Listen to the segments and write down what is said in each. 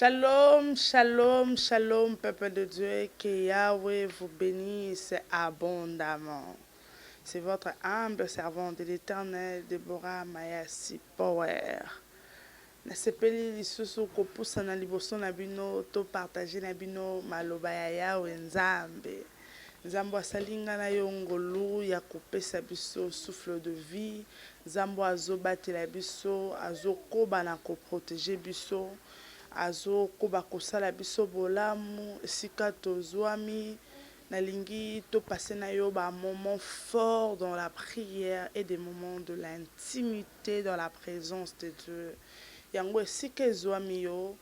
Shalom, shalom, shalom, peuple de Dieu, que Yahweh vous bénisse abondamment. C'est votre humble servante de l'Éternel, Deborah Mayasi Power. Nasepeli lisusu kopusa na liboso na bino to partager na bino maloba ya Yahweh Nzambe. Nzambo asalinga na yo ngolu ya kopesa biso souffle de vie. Nzambo azobatela biso, azokoba na koprotéger biso. Azokoba kosala biso bolamu esika tozwami nalingi to passer na yo ba moments forts dans la prière et des moments de l'intimité dans la présence de Dieu. Yango esika ezwami yo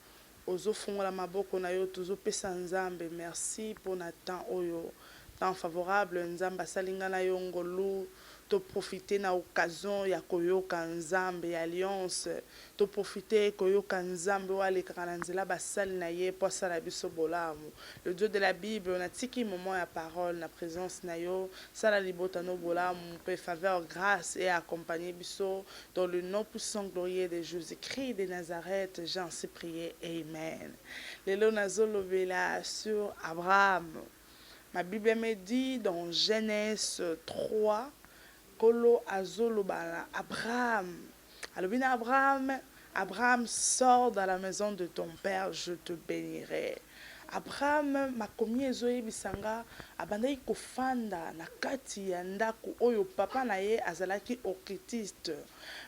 ozofungola maboko na yo tozopesa Nzambe merci pour na temps oyo temps favorable Nzambe asalinga na yo ngolu to profiter na occasion ya koyoka Nzambe ya alliance to profiter koyoka Nzambe walekaka na nzela basali na ye po asala biso bolamu. Le Dieu de la Bible on a tiki moment ya parole na présence na yo sala libota no bolamu pe faveur grâce et accompagner biso dans le nom puissant glorieux de Jésus-Christ de Nazareth. J'en sais prier. Amen. Lelo nazolobela sur Abraham. Ma Bible me dit dans Genèse 3 Kolo azolobala Abraham. Alobina Abraham sort dans la maison de ton père, je te bénirai. Abraham makomi ezoyebisanga abandaki kofanda na kati ya ndako oyo papa na ye azalaki okitiste.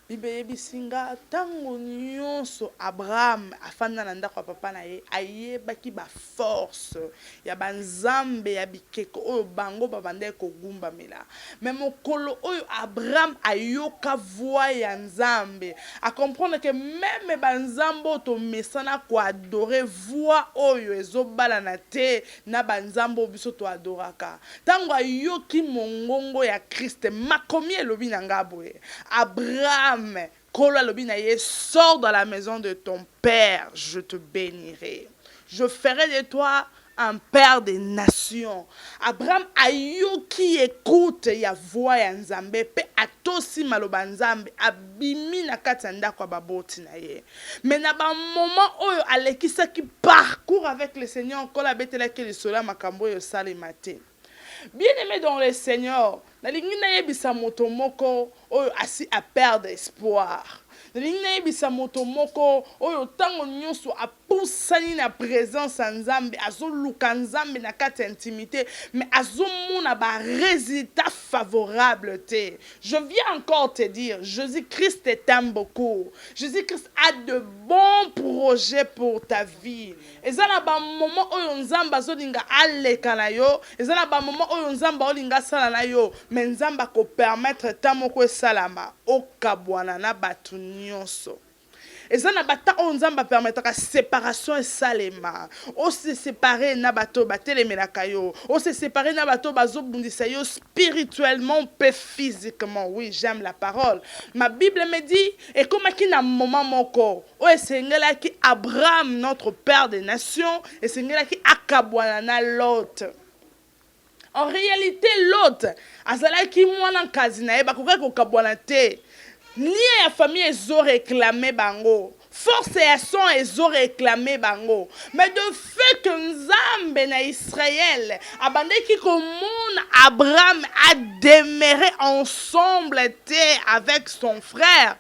Bible yebisinga tango nyonso Abraham afanda na ndako ya papa na ye ayebaki ba force ya banzambe ya bikeko oyo bango babandaki kogumbamela. Mais mokolo oyo Abraham ayoka voix ya nzambe a comprendre que même banzambo to mesana ko adorer voix oyo ezobala na te na banzambo biso to adoraka. Tango ayoki mongongo ya Christ makomi elobi na ngabwe Abraham Kolo lobina ye sors dans la maison de ton père, je te bénirai. Je ferai de toi un père des nations. Abraham ayoki écoute ya voix ya Nzambe pe atosi maloba Nzambe abimi na kati ya ndako baboti na ye. Mais na ba moment oyo alekisaki parcours avec le Seigneur Kolo abetelaki lisola makambo yo sale matin. Bien-aimé dans le Seigneur, nalingi na yebisa moto moko oyo asi a perdre espoir. Nalingi na yebisa moto moko oyo tango nyonso apusani na présence ya Nzambe azoluka Nzambe na kati intimité mais azomona ba résultat favorable te. Je viens encore te dire, Jésus-Christ t'aime beaucoup. Jésus-Christ a de bons projets pour ta vie. Ezala ba moment oyo Nzambe azolinga aleka na yo, ezala ba moment oyo Nzambe olinga sala na yo, mais Nzambe ko permettre tamoko salama okabwana na batu nyonso. Ezana bata o Nzamba permettra séparation et salema. O se séparer na bato batelemelaka yo. O se séparer na bato bazobundisa yo spirituellement pe physiquement. Oui, j'aime la parole. Ma Bible me dit et comme qui na moment moko o esengela ki Abraham notre père des nations esengela ki akabwana na Lot. En réalité Lot azalaki mwana kazi na ye bakoka kokabwana te. Ni ya famille ezo réclamé bango. Force et son ezo réclamé bango. Mais de fait que Nzambe na Israël abandeki komona Abraham a demeuré ensemble avec son frère.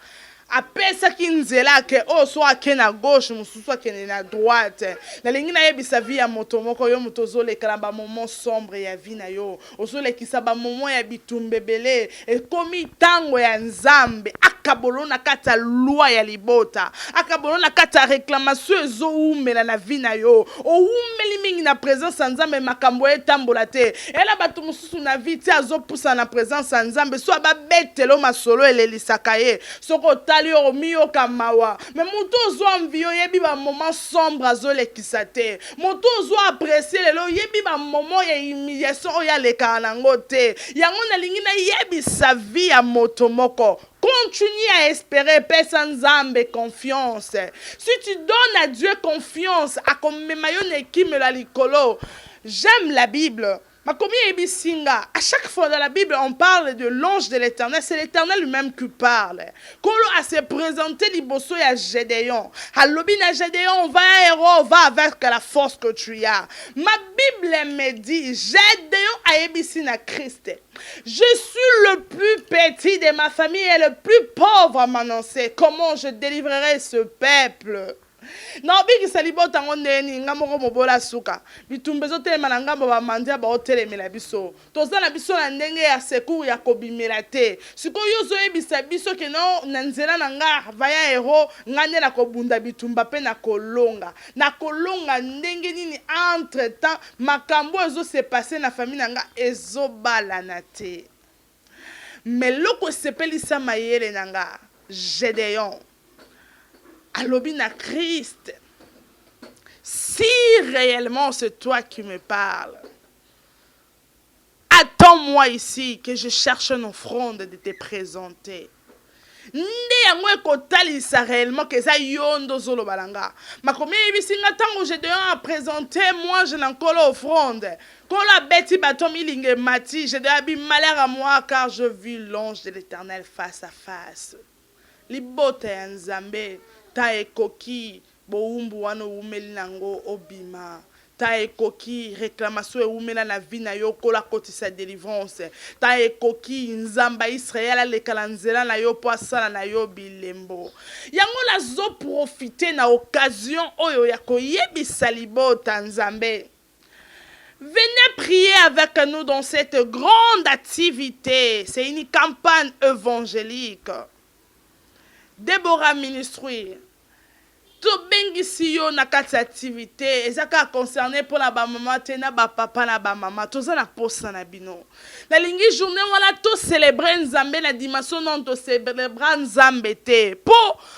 Apesa kinzela ke o so akena gauche mususu akene na droite nalingi na yebisa vie ya moto moko yo moto zolekala ba moment sombre ya vie na yo ozolekisa ba moment ya bitumbebele ekomi tango ya Nzambe akabolo na kata loi ya libota akabolo na kata réclamation ezoumela na vie na yo oumeli mingi na présence ya Nzambe makambo etambola te ela bato mususu na vie ti azopusa na présence ya Nzambe so ababetelo masolo elelisaka ye soko mio kamawa mais moto zo envio yebi ba moment sombre azolekisa te moto zo apprécier lelo yebi ba moment ya humiliation oya leka nango te yango nalingi na yebi sa vie ya moto moko. Continue à espérer, paix sans Nzambe confiance. Si tu donnes à Dieu confiance, à comme mayon qui me la likolo. J'aime la Bible. Makomi ebisinga, à chaque fois dans la Bible, on parle de l'ange de l'Éternel. C'est l'Éternel lui-même qui parle. Kolo a se présenté liboso ya Gédéon. Alobi na Gédéon, va héros, va avec la force que tu as. Ma Bible me dit, Gédéon a ebisi na Christ. Je suis le plus petit de ma famille et le plus pauvre à m'annoncer. Comment je délivrerai ce peuple? Na obikisa libota ngo ndeni ngamoko mobola suka bitumba ezotelema na ngambo bamandia baotelemela biso tozala biso na ndenge ya secours ya kobimela te sikoyo ozoyebisa biso ke no na nzela na nga vaya hero nga nde na kobunda bitumba mpe na kolonga ndenge nini entre temps makambo ezose passe na famille na nga ezobalana te mais loko esepelisa mayele na nga Gédéon alobi na Christ, si réellement c'est toi qui me parles, attends-moi ici que je cherche une offrande de te présenter. Nde yango ekotalisa réellement que ça yondo zolo balanga. Makomi ebisinga tango Gédéon a présenté, moi je n'encolo offrande. Kola beti batomi linge mati, Gédéon a malheur à moi car je vis l'ange de l'Éternel face à face. Libote ya Nzambe. Ta ekoki boumbu wana umeli nango obima ta ekoki réclamation eumela na vie na yo kola kotisa délivrance ta ekoki nzamba Israël alekala nzela na yo po asala na yo bilembo yango nazo profiter na occasion oyo ya koyebisa libota Nzambe. Venez prier avec nous dans cette grande activité. C'est une campagne évangélique. Déborah Ministry. Tout bengisi yo na kati activité ezaka concerné pour la ba maman tena ba papa na ba maman toza na posa na bino na lingi journée wala to célébrer Nzambe na dimension non to célébrer Nzambe te po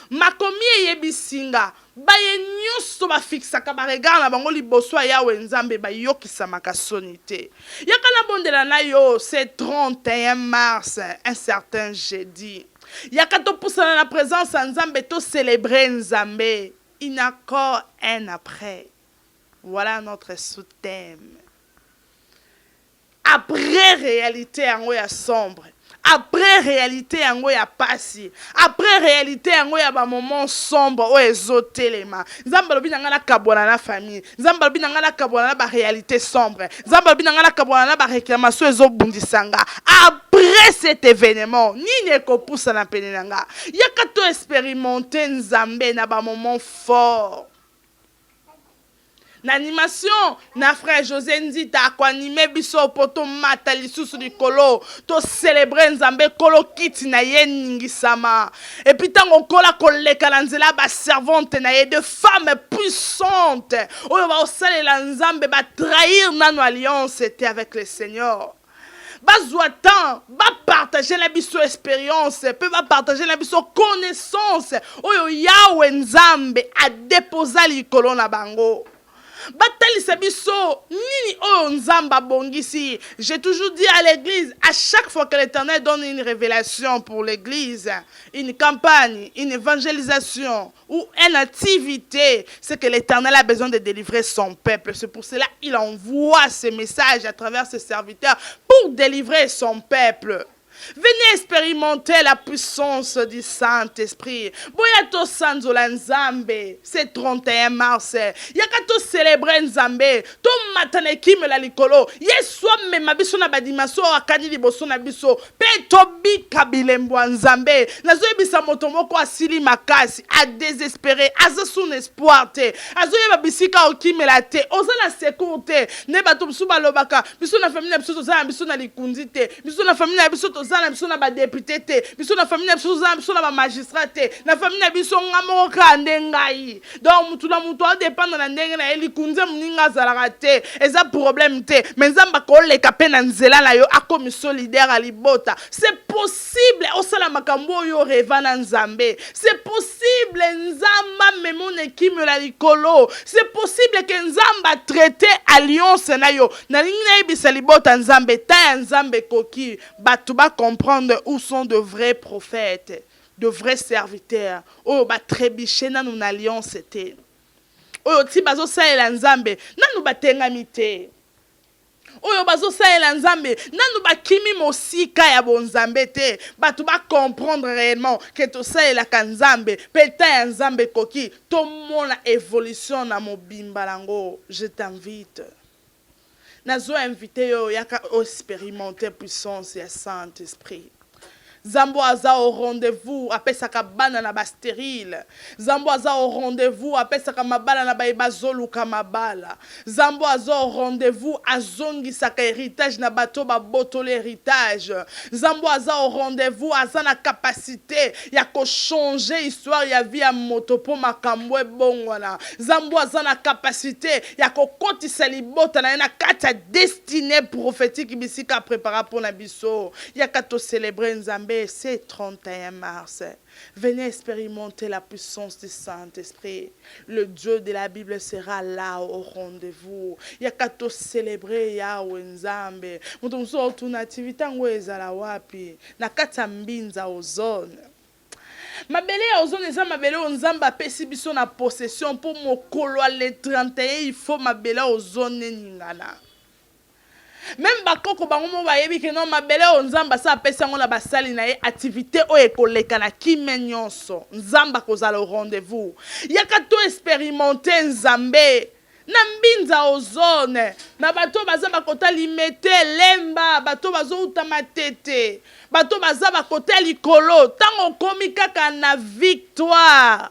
makomi yebisinga ba ye nyuso ba fixaka ba regard na bango liboso ya we Nzambe ba yokisa makasoni te yakala bondela na yo c'est 31 mars un certain jeudi. Yakato poussana la présence en Nzambe to célébrer Nzambe. Il n'a encore un après. Voilà notre sous-thème. Après réalité en ya sombre. Après réalité en ya passi. Après réalité en ya ba moment sombre o ezotelema. Nzambe lobi nanga na kabona na famille. Nzambe lobi nanga na kabona na ba réalité sombre. Nzambe lobi nanga na kabona na ba réclamation ezobundisanga. Après cet événement, ni ne ko poussa na pene nanga. Yakato expérimenter Nzambe na ba moment fort. L'animation, na frère José Nzita ko animé biso poto mata lisusu likolo to célébrer Nzambe kolo kiti na ye ningisama et puis tango kola koleka na nzela ba servante na ye de femmes puissantes oyo ba osalela Nzambe ba trahir nano alliance était avec le Seigneur. Bazwa temps, ba partager la biso expérience, peut ba partager la biso connaissance oyo Yahweh Nzambe a déposé likolo na bango. Batali Sabiso, nini o Nzamba bongisi. J'ai toujours dit à l'église, à chaque fois que l'Éternel donne une révélation pour l'église, une campagne, une évangélisation ou une activité, c'est que l'Éternel a besoin de délivrer son peuple. C'est pour cela qu'il envoie ce message à travers ses serviteurs pour délivrer son peuple. Venez expérimenter la puissance du Saint-Esprit. Boyato Sanzola Nzambe, c'est 31 mars. Yakato célébrer Nzambe. To matane kim la likolo. Yeswa me mabiso na badimaso akani liboso na biso. Pe tobi kabilembo Nzambe. Nazo ebisa motomoko asili makasi, a désespéré, aza son espoir te. Azo yeba bisika okimela te. Oza na secours te. Ne bato suba lobaka. Biso na famille biso toza biso na likundi te. Biso na famille biso toza na biso na ba député te, biso na famille na biso za biso na ba magistrat te, na famille na biso ngamoko ka ndengai. Donc mutu na mutu a dépendre na ndenge na eli kunze muninga zalaka te, eza problème te, mais Nzamba ko leka pe na nzela na yo akomi solidaire à libota. C'est possible au sala makambo yo reva na Nzambe. C'est possible Nzamba memone kimi la likolo. C'est possible que Nzamba traiter alliance na yo. Na lingi na ibisa libota Nzambe ta Nzambe koki batuba comprendre où sont de vrais prophètes, de vrais serviteurs. Oh, ba trébiché na nous alliance c'était. Oh, ti bazo sa Nzambe, na nous batengamite. oyo bazosalela nzambe nanu bakimi mosika ya bonzambe te bato comprendre réellement ke tosalelaka nzambe mpe ta ya nzambe ekoki tomona évolution na mobimba nango. Je t'invite nazo invité yo yaka expérimenter puissance ya Saint-Esprit. Zambo aza au rendez-vous apesaka bana na ba stérile. Zambo aza au rendez-vous apesaka mabala na ba ebazoluka mabala. Zambo aza au rendez-vous azongisaka héritage na bato ba botole héritage. Zambo aza au rendez-vous aza na capacité ya ko changer histoire ya vie ya moto po makambo ebongwana. Zambo aza na capacité ya ko kotisa libota na na kati ya destinée prophétique bisika prépara pour na biso. Ya kato célébrer nzambe. C'est 31 mars. Venez expérimenter la puissance du Saint-Esprit. Le Dieu de la Bible sera là au rendez-vous. Il y a qu'à te célébrer Yahweh Nzambe. Mutumso tunativita ngweza wapi. Na kata mbinza ozone. Mabele ya ozone eza mabele onzamba pesi biso na possession pour mokolo le 31 il faut mabele ozone ningana. Même bakoko bango mo bayebi ke non mabele o nzamba sa apesa ngo na basali na ye activité o ekoleka na kime nyonso nzamba kozala au rendez-vous yaka to expérimenter nzambe na mbinza ozone na bato baza bakota limete lemba bato bazo utama tete bato baza bakota likolo tango komi kaka na victoire.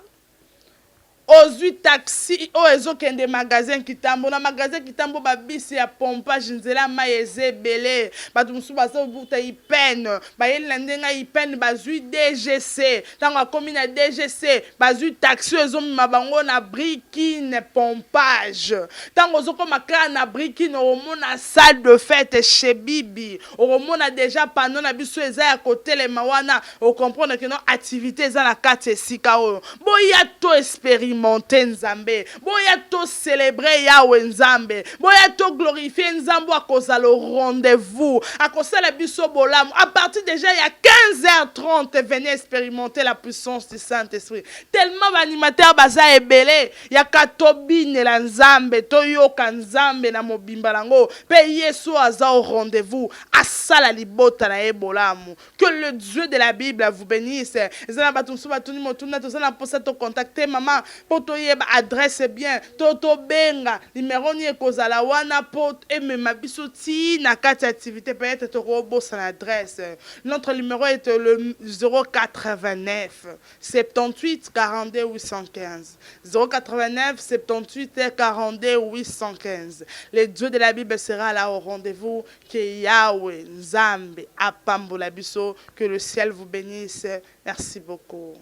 Ozui taxi o ezokende magasin kitambo na magasin kitambo babisi ya pompage nzela maeze belé bato musu bazo buta ipene bayeli na ndenga ipene bazui DGC tango akomi na DGC bazui taxi ezomima bango na brikine pompage tango ozokoma kaka na brikine omona salle de fête chez Bibi omona déjà panneau na biso eza ya kotelema wana o comprendre que non activité eza na kati esika oyo boya to expérimenter nzambe boya to célébrer Yahweh nzambe boya to glorifier nzambo akozala au rendez-vous akosala biso bolamu à partir déjà il y a 15h30 venez expérimenter la puissance du Saint-Esprit tellement animateur baza ebele ya katobine la nzambe to yoka nzambe na mobimba lango pe Yesu aza au rendez-vous asala libota na ebolamu que le Dieu de la Bible vous bénisse ezana batumsu batuni motuna tozana posa to contacter maman poto yeba adresse bien toto benga numéro ni ekozala wana pot emema biso ti na kati activité peut-être to robosa na adresse. Notre numéro est le 089 78 42 815 089 78 42 815. Le Dieu de la Bible sera là au rendez-vous. Que Yahweh Nzambe apambola biso, que le ciel vous bénisse. Merci beaucoup.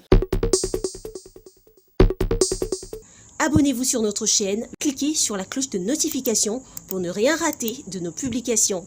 Abonnez-vous sur notre chaîne, cliquez sur la cloche de notification pour ne rien rater de nos publications.